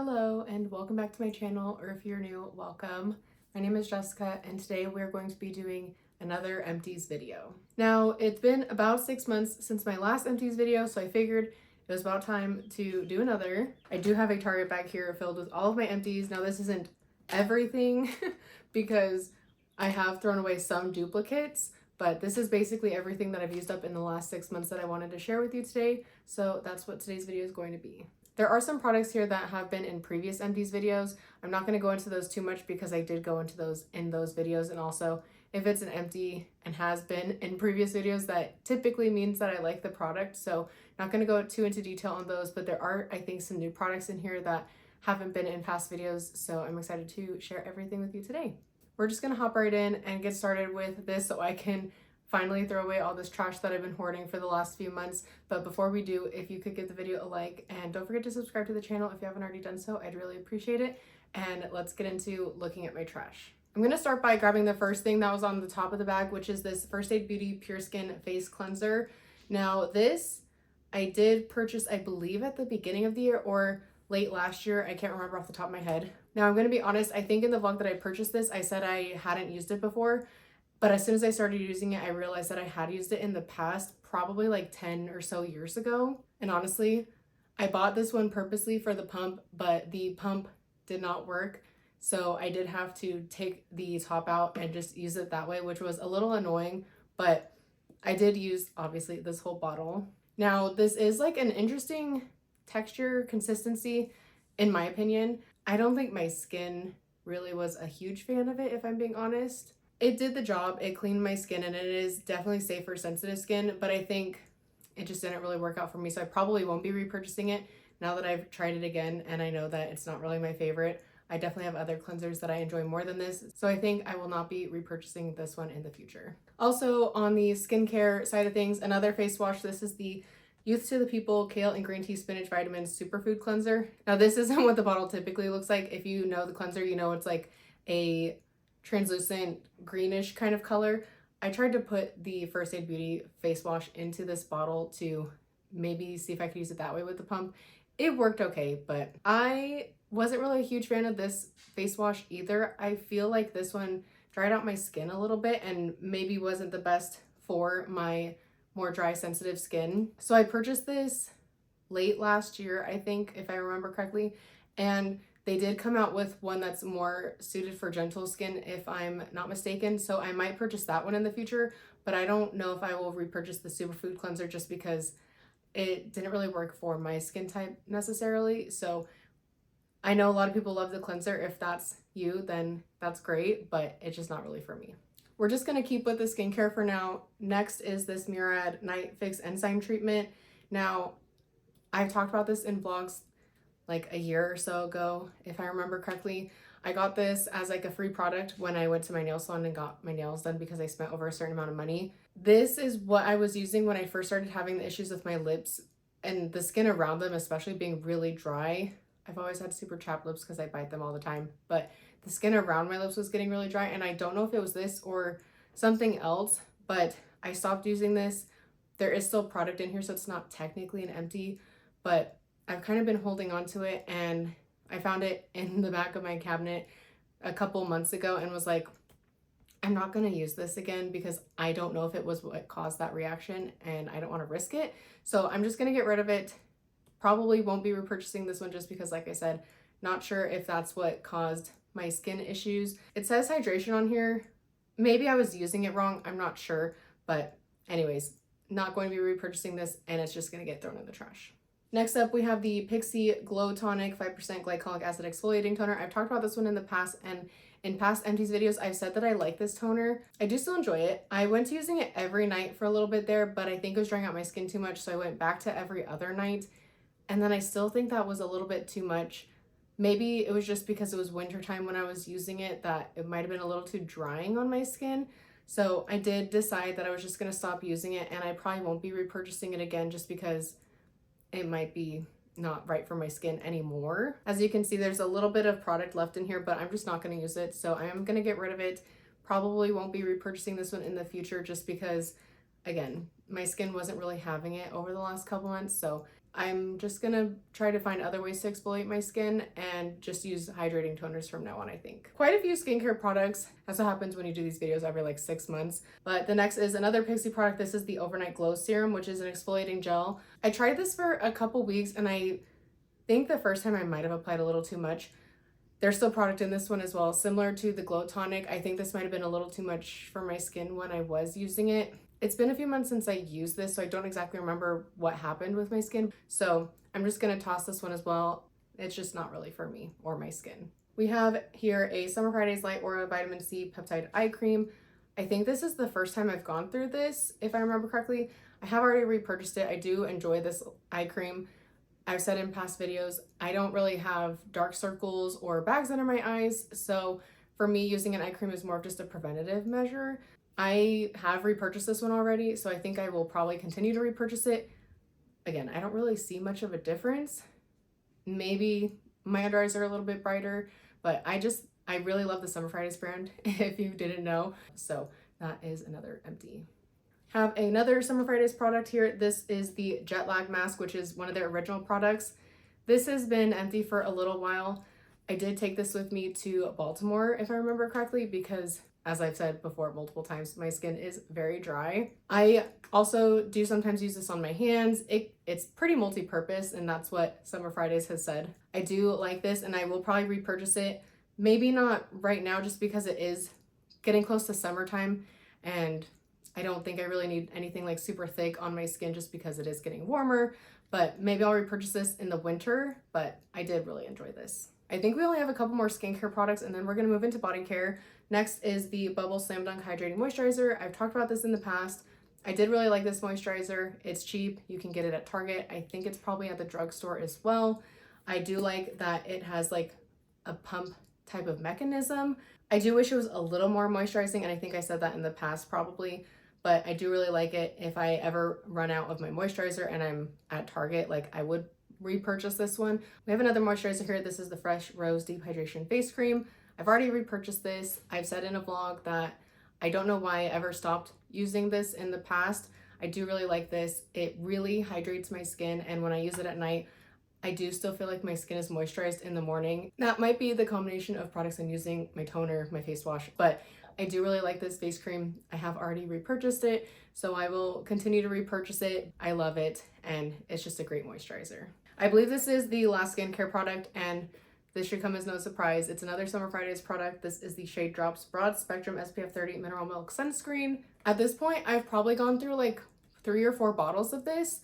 Hello and welcome back to my channel, or if you're new, welcome. My name is Jessica and today we're going to be doing another empties video. Now, it's been about 6 months since my last empties video, so I figured it was about time to do another. I do have a Target bag here filled with all of my empties. Now, this isn't everything because I have thrown away some duplicates, but this is basically everything that I've used up in the last 6 months that I wanted to share with you today. So that's what today's video is going to be. There are some products here that have been in previous empties videos. I'm not going to go into those too much because I did go into those in those videos, and also if it's an empty and has been in previous videos, that typically means that I like the product. So not going to go too into detail on those, but there are, I think, some new products in here that haven't been in past videos. So I'm excited to share everything with you today. We're just going to hop right in and get started with this so I can finally throw away all this trash that I've been hoarding for the last few months. But before we do, if you could give the video a like and don't forget to subscribe to the channel if you haven't already done so, I'd really appreciate it. And let's get into looking at my trash. I'm going to start by grabbing the first thing that was on the top of the bag, which is this First Aid Beauty Pure Skin Face Cleanser. Now this I did purchase, I believe, at the beginning of the year or late last year. I can't remember off the top of my head. Now I'm going to be honest, I think in the vlog that I purchased this, I said I hadn't used it before. But as soon as I started using it, I realized that I had used it in the past, probably like 10 or so years ago. And honestly, I bought this one purposely for the pump, but the pump did not work. So I did have to take the top out and just use it that way, which was a little annoying, but I did use, obviously, this whole bottle. Now, this is like an interesting texture consistency, in my opinion. I don't think my skin really was a huge fan of it, if I'm being honest. It did the job, it cleaned my skin, and it is definitely safe for sensitive skin, but I think it just didn't really work out for me, so I probably won't be repurchasing it now that I've tried it again, and I know that it's not really my favorite. I definitely have other cleansers that I enjoy more than this, so I think I will not be repurchasing this one in the future. Also, on the skincare side of things, another face wash. This is the Youth to the People Kale and Green Tea Spinach Vitamins Superfood Cleanser. Now, this isn't what the bottle typically looks like. If you know the cleanser, you know it's like a translucent greenish kind of color. I tried to put the First Aid Beauty face wash into this bottle to maybe see if I could use it that way with the pump. It worked okay, but I wasn't really a huge fan of this face wash either. I feel like this one dried out my skin a little bit and maybe wasn't the best for my more dry, sensitive skin. So I purchased this late last year, I think, if I remember correctly, and they did come out with one that's more suited for gentle skin, if I'm not mistaken. So I might purchase that one in the future, but I don't know if I will repurchase the Superfood Cleanser just because it didn't really work for my skin type necessarily. So I know a lot of people love the cleanser. If that's you, then that's great, but it's just not really for me. We're just going to keep with the skincare for now. Next is this Murad Night Fix Enzyme Treatment. Now, I've talked about this in vlogs like a year or so ago, if I remember correctly. I got this as like a free product when I went to my nail salon and got my nails done because I spent over a certain amount of money. This is what I was using when I first started having the issues with my lips and the skin around them, especially being really dry. I've always had super chapped lips because I bite them all the time, but the skin around my lips was getting really dry, and I don't know if it was this or something else, but I stopped using this. There is still product in here, so it's not technically an empty, but I've kind of been holding on to it, and I found it in the back of my cabinet a couple months ago and was like, I'm not going to use this again because I don't know if it was what caused that reaction and I don't want to risk it. So I'm just going to get rid of it. Probably won't be repurchasing this one just because, like I said, not sure if that's what caused my skin issues. It says hydration on here. Maybe I was using it wrong. I'm not sure. But anyways, not going to be repurchasing this, and it's just going to get thrown in the trash. Next up, we have the Pixie Glow Tonic 5% Glycolic Acid Exfoliating Toner. I've talked about this one in the past, and in past empties videos, I've said that I like this toner. I do still enjoy it. I went to using it every night for a little bit there, but I think it was drying out my skin too much, so I went back to every other night. And then I still think that was a little bit too much. Maybe it was just because it was wintertime when I was using it that it might have been a little too drying on my skin. So I did decide that I was just going to stop using it, and I probably won't be repurchasing it again just because it might be not right for my skin anymore. As you can see, there's a little bit of product left in here, but I'm just not going to use it. So I am going to get rid of it. Probably won't be repurchasing this one in the future just because, again, my skin wasn't really having it over the last couple months. So I'm just gonna try to find other ways to exfoliate my skin and just use hydrating toners from now on, I think. Quite a few skincare products. That's what happens when you do these videos every like 6 months. But the next is another Pixie product. This is the Overnight Glow Serum, which is an exfoliating gel. I tried this for a couple weeks and I think the first time I might have applied a little too much. There's still product in this one as well. Similar to the Glow Tonic, I think this might have been a little too much for my skin when I was using it. It's been a few months since I used this, so I don't exactly remember what happened with my skin. So I'm just gonna toss this one as well. It's just not really for me or my skin. We have here a Summer Fridays Light Aura Vitamin C Peptide Eye Cream. I think this is the first time I've gone through this, if I remember correctly. I have already repurchased it. I do enjoy this eye cream. I've said in past videos, I don't really have dark circles or bags under my eyes. So for me, using an eye cream is more of just a preventative measure. I have repurchased this one already, so I think I will probably continue to repurchase it. Again, I don't really see much of a difference. Maybe my under eyes are a little bit brighter, but I really love the Summer Fridays brand, if you didn't know. So that is another empty. Have another Summer Fridays product here. This is the Jet Lag Mask, which is one of their original products. This has been empty for a little while. I did take this with me to Baltimore, if I remember correctly, because as I've said before multiple times, my skin is very dry. I also do sometimes use this on my hands. It's pretty multi-purpose, and that's what Summer Fridays has said. I do like this, and I will probably repurchase it. Maybe not right now, just because it is getting close to summertime, and I don't think I really need anything like super thick on my skin just because it is getting warmer. But maybe I'll repurchase this in the winter, but I did really enjoy this. I think we only have a couple more skincare products, and then we're gonna move into body care. Next is the Bubble Slam Dunk Hydrating Moisturizer. I've talked about this in the past. I did really like this moisturizer. It's cheap. You can get it at Target. I think it's probably at the drugstore as well. I do like that it has like a pump type of mechanism. I do wish it was a little more moisturizing, and I think I said that in the past probably, but I do really like it. If I ever run out of my moisturizer and I'm at Target, like I would repurchase this one. We have another moisturizer here. This is the Fresh Rose Deep Hydration Face Cream. I've already repurchased this. I've said in a vlog that I don't know why I ever stopped using this in the past. I do really like this. It really hydrates my skin, and when I use it at night, I do still feel like my skin is moisturized in the morning. That might be the combination of products I'm using, my toner, my face wash, but I do really like this face cream. I have already repurchased it, so I will continue to repurchase it. I love it, and it's just a great moisturizer. I believe this is the last skincare product, and this should come as no surprise. It's another Summer Fridays product. This is the Shade Drops Broad Spectrum SPF 30 Mineral Milk Sunscreen. At this point, I've probably gone through like 3 or 4 bottles of this.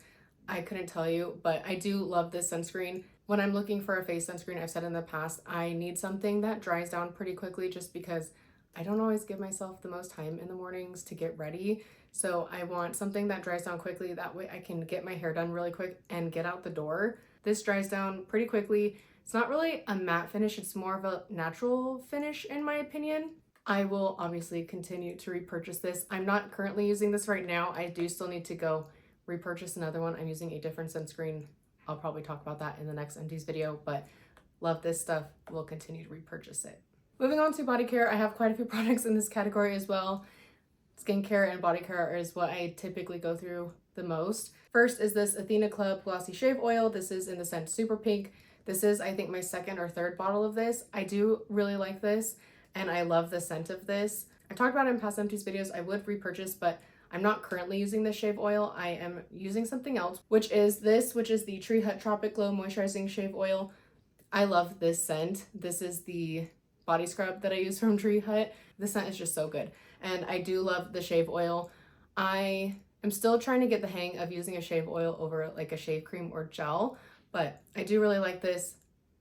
I couldn't tell you, but I do love this sunscreen. When I'm looking for a face sunscreen, I've said in the past, I need something that dries down pretty quickly just because I don't always give myself the most time in the mornings to get ready. So I want something that dries down quickly. That way I can get my hair done really quick and get out the door. This dries down pretty quickly. It's not really a matte finish. It's more of a natural finish in my opinion. I will obviously continue to repurchase this. I'm not currently using this right now. I do still need to go repurchase another one. I'm using a different sunscreen. I'll probably talk about that in the next empties video, but love this stuff. We'll continue to repurchase it. Moving on to body care, I have quite a few products in this category as well. Skincare and body care is what I typically go through the most. First is this Athena Club Glossy Shave Oil. This is in the scent Super Pink. This is, I think, my 2nd or 3rd bottle of this. I do really like this, and I love the scent of this. I talked about it in past empties videos. I would repurchase, but I'm not currently using this shave oil. I am using something else, which is the Tree Hut Tropic Glow Moisturizing Shave Oil. I love this scent. This is the body scrub that I use from Tree Hut. The scent is just so good, and I do love the shave oil. I am still trying to get the hang of using a shave oil over like a shave cream or gel, but I do really like this.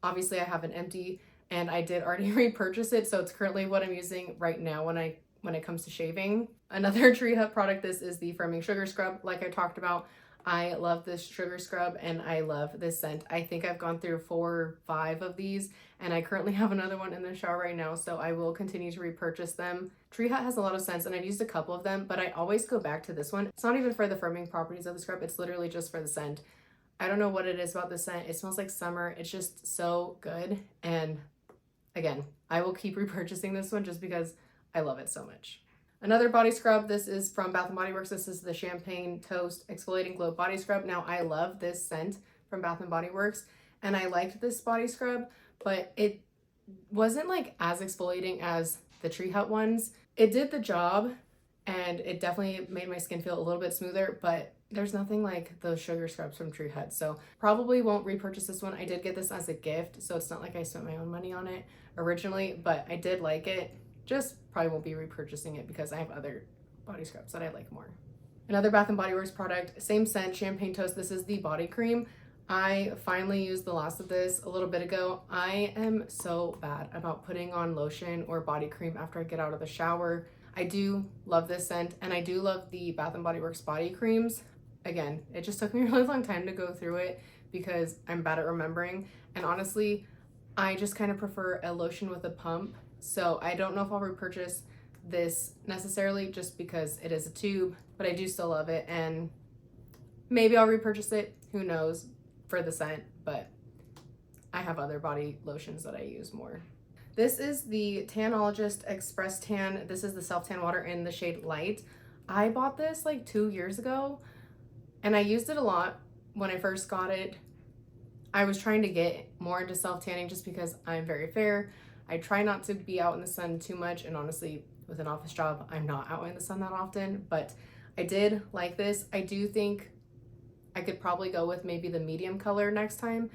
Obviously, I have an empty, and I did already repurchase it, so it's currently what I'm using right now when it comes to shaving. Another Tree Hut product, this is the Firming Sugar Scrub. Like I talked about, I love this sugar scrub, and I love this scent. I think I've gone through 4 or 5 of these, and I currently have another one in the shower right now, so I will continue to repurchase them. Tree Hut has a lot of scents, and I've used a couple of them, but I always go back to this one. It's not even for the firming properties of the scrub. It's literally just for the scent. I don't know what it is about the scent. It smells like summer. It's just so good, and again, I will keep repurchasing this one just because I love it so much. Another body scrub, this is from Bath & Body Works. This is the Champagne Toast Exfoliating Glow Body Scrub. Now, I love this scent from Bath and Body Works, and I liked this body scrub, but it wasn't like as exfoliating as the Tree Hut ones. It did the job, and it definitely made my skin feel a little bit smoother, but there's nothing like those sugar scrubs from Tree Hut, so probably won't repurchase this one. I did get this as a gift, so it's not like I spent my own money on it originally, but I did like it. Just probably won't be repurchasing it because I have other body scrubs that I like more. Another Bath and Body Works product, same scent, Champagne Toast. This is the body cream. I finally used the last of this a little bit ago. I am so bad about putting on lotion or body cream after I get out of the shower. I do love this scent, and I do love the Bath and Body Works body creams. Again, it just took me a really long time to go through it because I'm bad at remembering. And honestly, I just kind of prefer a lotion with a pump. So I don't know if I'll repurchase this necessarily just because it is a tube, but I do still love it, and maybe I'll repurchase it, who knows, for the scent, but I have other body lotions that I use more. This is the Tanologist Express Tan. This is the self tan water in the shade Light. I bought this like 2 years ago, and I used it a lot when I first got it. I was trying to get more into self tanning just because I'm very fair. I try not to be out in the sun too much, and honestly, with an office job, I'm not out in the sun that often, but I did like this. I do think I could probably go with maybe the medium color next time.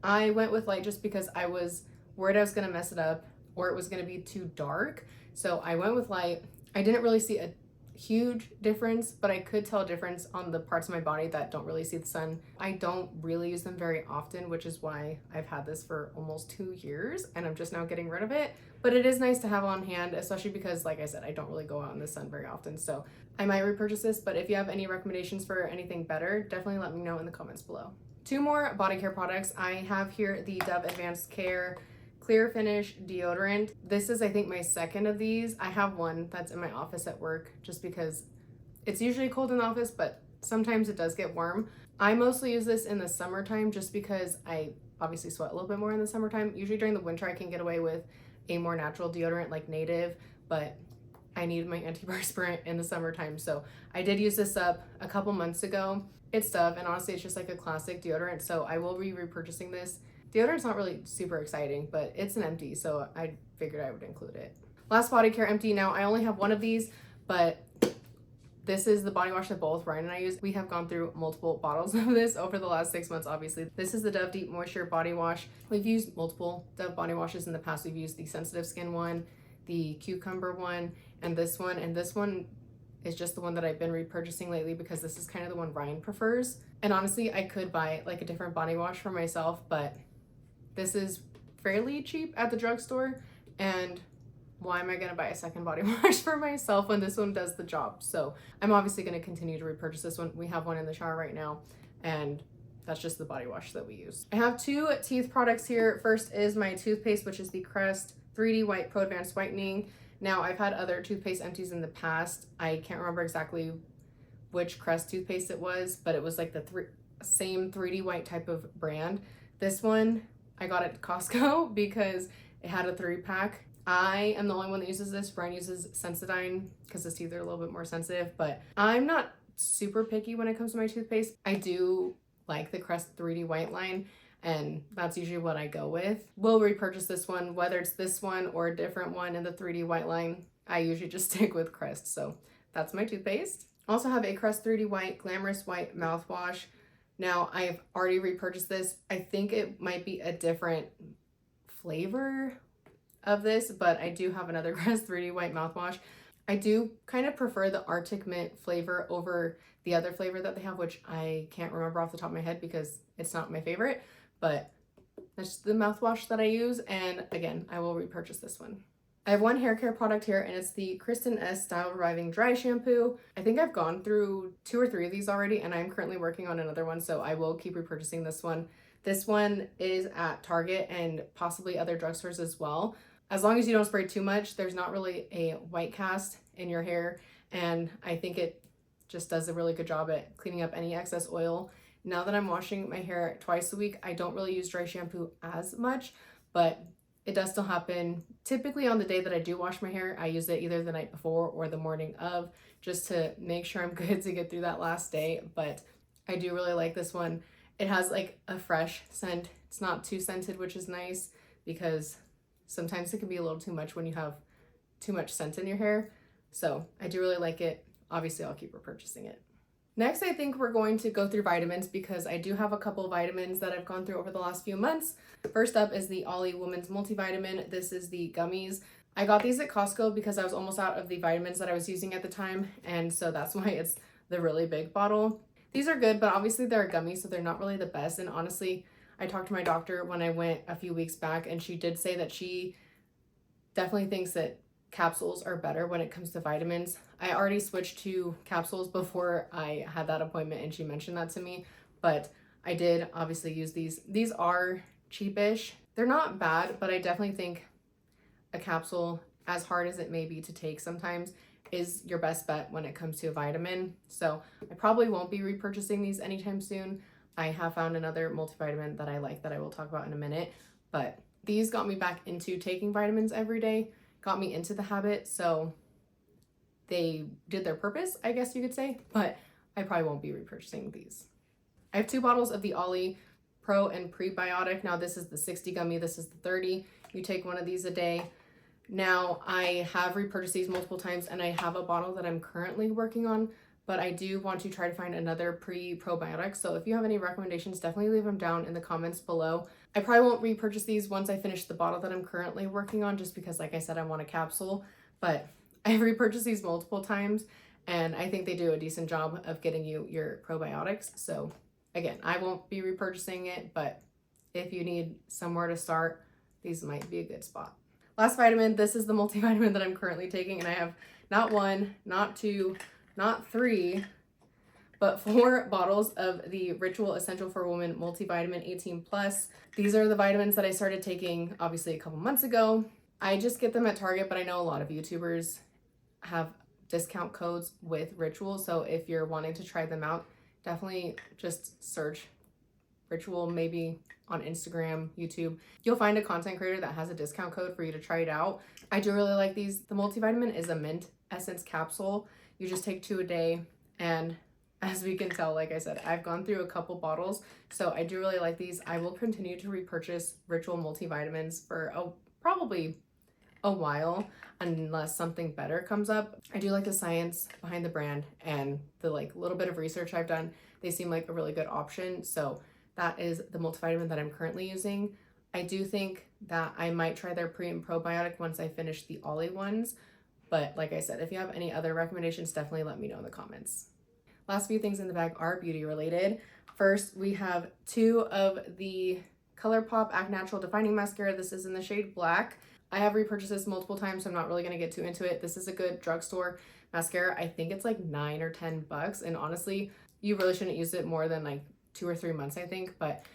I went with Light just because I was worried I was gonna mess it up or it was gonna be too dark. So I went with Light. I didn't really see a huge difference, but I could tell a difference on the parts of my body that don't really see the sun. I don't really use them very often, which is why I've had this for almost 2 years and I'm just now getting rid of it. But it is nice to have on hand, especially because, like I said, I don't really go out in the sun very often. So I might repurchase this, but if you have any recommendations for anything better, definitely let me know in the comments below. 2 more body care products. I have here the Dove Advanced Care Clear Finish Deodorant. This is, I think, my second of these. I have one that's in my office at work just because it's usually cold in the office, but sometimes it does get warm. I mostly use this in the summertime just because I obviously sweat a little bit more in the summertime. Usually during the winter, I can get away with a more natural deodorant like Native, but I need my antiperspirant in the summertime. So I did use this up a couple months ago. It's Dove, and honestly, it's just like a classic deodorant, so I will be repurchasing this. Deodorant's not really super exciting, but it's an empty, so I figured I would include it. Last body care empty. Now, I only have one of these, but this is the body wash that both Ryan and I use. We have gone through multiple bottles of this over the last 6 months, obviously. This is the Dove Deep Moisture Body Wash. We've used multiple Dove body washes in the past. We've used the sensitive skin one, the cucumber one, and this one. And this one is just the one that I've been repurchasing lately because this is kind of the one Ryan prefers. And honestly, I could buy like a different body wash for myself, but this is fairly cheap at the drugstore, and why am I gonna buy a second body wash for myself when this one does the job? So I'm obviously gonna continue to repurchase this one. We have one in the shower right now, and that's just the body wash that we use. I have 2 teeth products here. First is my toothpaste, which is the Crest 3D White Pro Advanced Whitening. Now, I've had other toothpaste empties in the past. I can't remember exactly which Crest toothpaste it was, but it was like the same 3D white type of brand. This one I got at Costco because it had a 3-pack. I am the only one that uses this. Brian uses Sensodyne because his teeth are a little bit more sensitive, but I'm not super picky when it comes to my toothpaste. I do like the Crest 3D White line, and that's usually what I go with. We'll repurchase this one, whether it's this one or a different one in the 3D White line. I usually just stick with Crest, so that's my toothpaste. I also have a Crest 3D White Glamorous White Mouthwash. Now, I've already repurchased this. I think it might be a different flavor of this, but I do have another Crest 3D White Mouthwash. I do kind of prefer the Arctic Mint flavor over the other flavor that they have, which I can't remember off the top of my head because it's not my favorite, but that's the mouthwash that I use, and again, I will repurchase this one. I have one hair care product here, and it's the Kristen S Style Reviving Dry Shampoo. I think I've gone through 2 or 3 of these already, and I'm currently working on another one, so I will keep repurchasing this one. This one is at Target and possibly other drugstores as well. As long as you don't spray too much, there's not really a white cast in your hair, and I think it just does a really good job at cleaning up any excess oil. Now that I'm washing my hair twice a week, I don't really use dry shampoo as much, but it does still happen. Typically on the day that I do wash my hair, I use it either the night before or the morning of, just to make sure I'm good to get through that last day. But I do really like this one. It has like a fresh scent. It's not too scented, which is nice because sometimes it can be a little too much when you have too much scent in your hair. So I do really like it. Obviously, I'll keep repurchasing it. Next, I think we're going to go through vitamins because I do have a couple vitamins that I've gone through over the last few months. First up is the Ollie Women's Multivitamin. This is the gummies. I got these at Costco because I was almost out of the vitamins that I was using at the time, and so that's why it's the really big bottle. These are good, but obviously they're a gummy, so they're not really the best. And honestly, I talked to my doctor when I went a few weeks back, and she did say that she definitely thinks that capsules are better when it comes to vitamins. I already switched to capsules before I had that appointment and she mentioned that to me, but I did obviously use these. These are cheapish. They're not bad, but I definitely think a capsule, as hard as it may be to take sometimes, is your best bet when it comes to a vitamin. So I probably won't be repurchasing these anytime soon. I have found another multivitamin that I like that I will talk about in a minute, but these got me back into taking vitamins every day, got me into the habit, so they did their purpose, I guess you could say, but I probably won't be repurchasing these. I have 2 bottles of the Ollie Pro and Prebiotic. Now this is the 60 gummy, this is the 30. You take one of these a day. Now I have repurchased these multiple times and I have a bottle that I'm currently working on, but I do want to try to find another probiotic. So if you have any recommendations, definitely leave them down in the comments below. I probably won't repurchase these once I finish the bottle that I'm currently working on, just because, like I said, I want a capsule, but I've repurchased these multiple times and I think they do a decent job of getting you your probiotics. So again, I won't be repurchasing it, but if you need somewhere to start, these might be a good spot. Last vitamin, this is the multivitamin that I'm currently taking, and I have not 1, not 2, not 3, but 4 bottles of the Ritual Essential for Women Multivitamin 18+. These are the vitamins that I started taking obviously a couple months ago. I just get them at Target, but I know a lot of YouTubers have discount codes with Ritual, so if you're wanting to try them out, definitely just search Ritual, maybe on Instagram, YouTube. You'll find a content creator that has a discount code for you to try it out. I do really like these. The multivitamin is a mint essence capsule. You just take 2 a day, and as we can tell, like I said, I've gone through a couple bottles, so I do really like these. I will continue to repurchase Ritual multivitamins for probably a while unless something better comes up. I do like the science behind the brand and the little bit of research I've done. They seem like a really good option, so that is the multivitamin that I'm currently using. I do think that I might try their pre and probiotic once I finish the Ollie ones, but like I said, if you have any other recommendations, definitely let me know in the comments. Last few things in the bag are beauty related. First, we have 2 of the ColourPop Act Natural Defining Mascara. This is in the shade Black. I have repurchased this multiple times, so I'm not really going to get too into it. This is a good drugstore mascara. I think it's like $9 or $10, and honestly, you really shouldn't use it more than 2 or 3 months, I think, but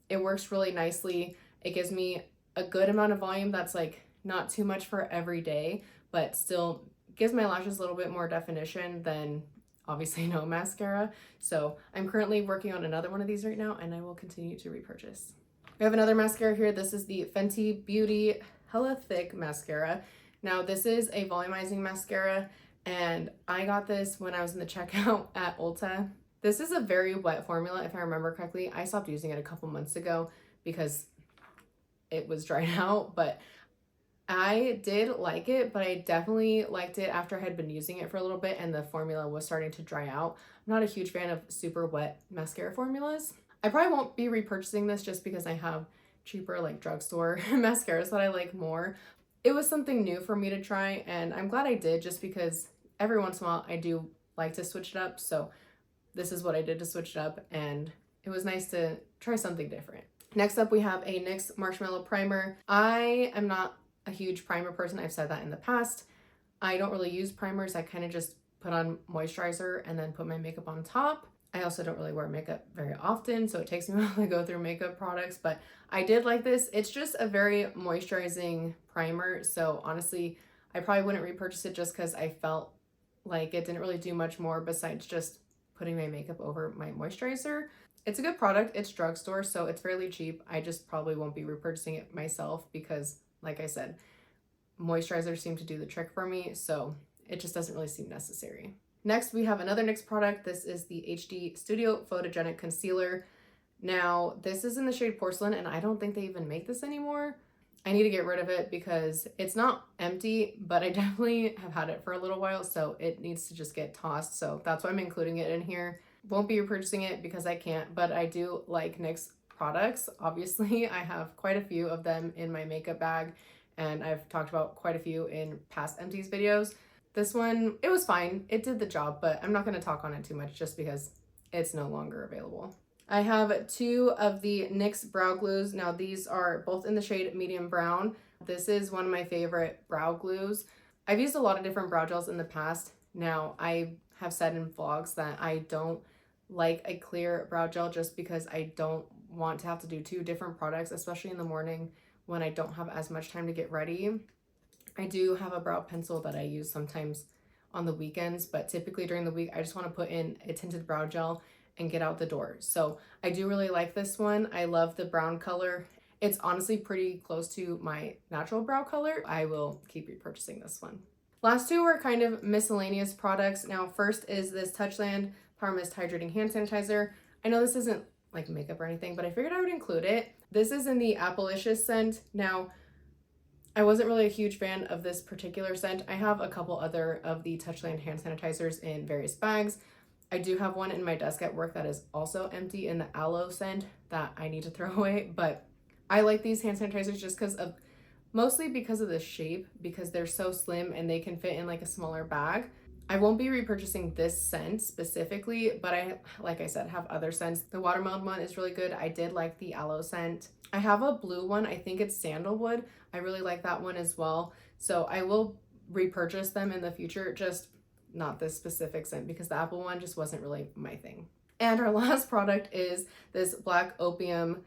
it works really nicely. It gives me a good amount of volume that's not too much for every day, but still gives my lashes a little bit more definition than obviously no mascara. So I'm currently working on another one of these right now, and I will continue to repurchase. We have another mascara here. This is the Fenty Beauty Hella Thick Mascara. Now this is a volumizing mascara, and I got this when I was in the checkout at Ulta. This is a very wet formula, if I remember correctly. I stopped using it a couple months ago because it was dried out, but I did like it, but I definitely liked it after I had been using it for a little bit and the formula was starting to dry out. I'm not a huge fan of super wet mascara formulas. I probably won't be repurchasing this just because I have cheaper drugstore mascaras that I like more. It was something new for me to try, and I'm glad I did, just because every once in a while I do like to switch it up. So this is what I did to switch it up, and it was nice to try something different. Next up, we have a NYX Marshmallow Primer. I am not a huge primer person. I've said that in the past. I don't really use primers. I kind of just put on moisturizer and then put my makeup on top. I also don't really wear makeup very often, so it takes me a while to go through makeup products, but I did like this. It's just a very moisturizing primer, so honestly, I probably wouldn't repurchase it just because I felt like it didn't really do much more besides just putting my makeup over my moisturizer. It's a good product. It's drugstore, so it's fairly cheap. I just probably won't be repurchasing it myself because, like I said, moisturizers seem to do the trick for me, so it just doesn't really seem necessary. Next, we have another NYX product. This is the HD Studio Photogenic Concealer. Now, this is in the shade Porcelain, and I don't think they even make this anymore. I need to get rid of it because it's not empty, but I definitely have had it for a little while, so it needs to just get tossed. So that's why I'm including it in here. Won't be repurchasing it because I can't, but I do like NYX products. Obviously, I have quite a few of them in my makeup bag, and I've talked about quite a few in past Empties videos. This one, it was fine. It did the job, but I'm not going to talk on it too much just because it's no longer available. I have 2 of the NYX brow glues. Now these are both in the shade medium brown. This is one of my favorite brow glues. I've used a lot of different brow gels in the past. Now I have said in vlogs that I don't like a clear brow gel just because I don't want to have to do 2 different products, especially in the morning when I don't have as much time to get ready. I do have a brow pencil that I use sometimes on the weekends, but typically during the week I just want to put in a tinted brow gel and get out the door. So I do really like this one. I love the brown color. It's honestly pretty close to my natural brow color. I will keep repurchasing this one. Last 2 are kind of miscellaneous products. Now first is this Touchland Power Mist Hydrating Hand Sanitizer. I know this isn't like makeup or anything, but I figured I would include it. This is in the Appalicious scent. Now I wasn't really a huge fan of this particular scent. I have a couple other of the Touchland hand sanitizers in various bags. I do have one in my desk at work that is also empty in the aloe scent that I need to throw away, but I like these hand sanitizers just mostly because of the shape, because they're so slim and they can fit in like a smaller bag. I won't be repurchasing this scent specifically, but like I said, have other scents. The watermelon one is really good. I did like the aloe scent. I have a blue one. I think it's sandalwood. I really like that one as well. So I will repurchase them in the future, just not this specific scent because the apple one just wasn't really my thing. And our last product is this Black Opium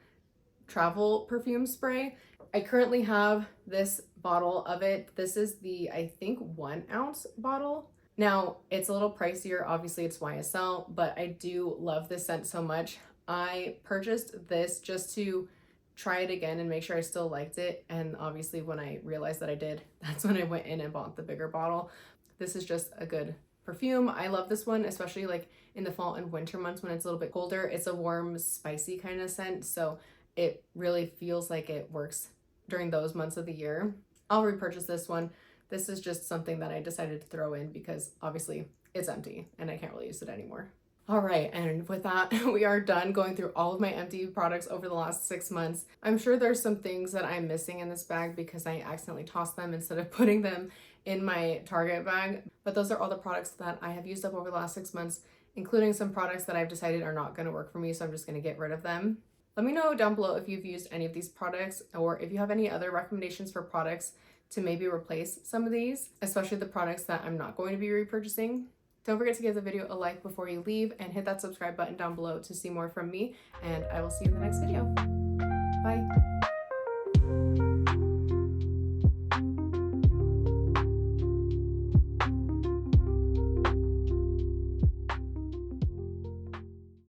travel perfume spray. I currently have this bottle of it. This is the, I think, 1 ounce bottle. Now it's a little pricier, obviously it's YSL, but I do love this scent so much. I purchased this just to try it again and make sure I still liked it. And obviously when I realized that I did, that's when I went in and bought the bigger bottle. This is just a good perfume. I love this one, especially like in the fall and winter months when it's a little bit colder. It's a warm, spicy kind of scent, so it really feels like it works during those months of the year. I'll repurchase this one. This is just something that I decided to throw in because obviously it's empty and I can't really use it anymore. All right, and with that, we are done going through all of my empty products over the last 6 months. I'm sure there's some things that I'm missing in this bag because I accidentally tossed them instead of putting them in my Target bag. But those are all the products that I have used up over the last 6 months, including some products that I've decided are not going to work for me, so I'm just going to get rid of them. Let me know down below if you've used any of these products or if you have any other recommendations for products to maybe replace some of these, especially the products that I'm not going to be repurchasing. Don't forget to give the video a like before you leave and hit that subscribe button down below to see more from me, and I will see you in the next video. Bye.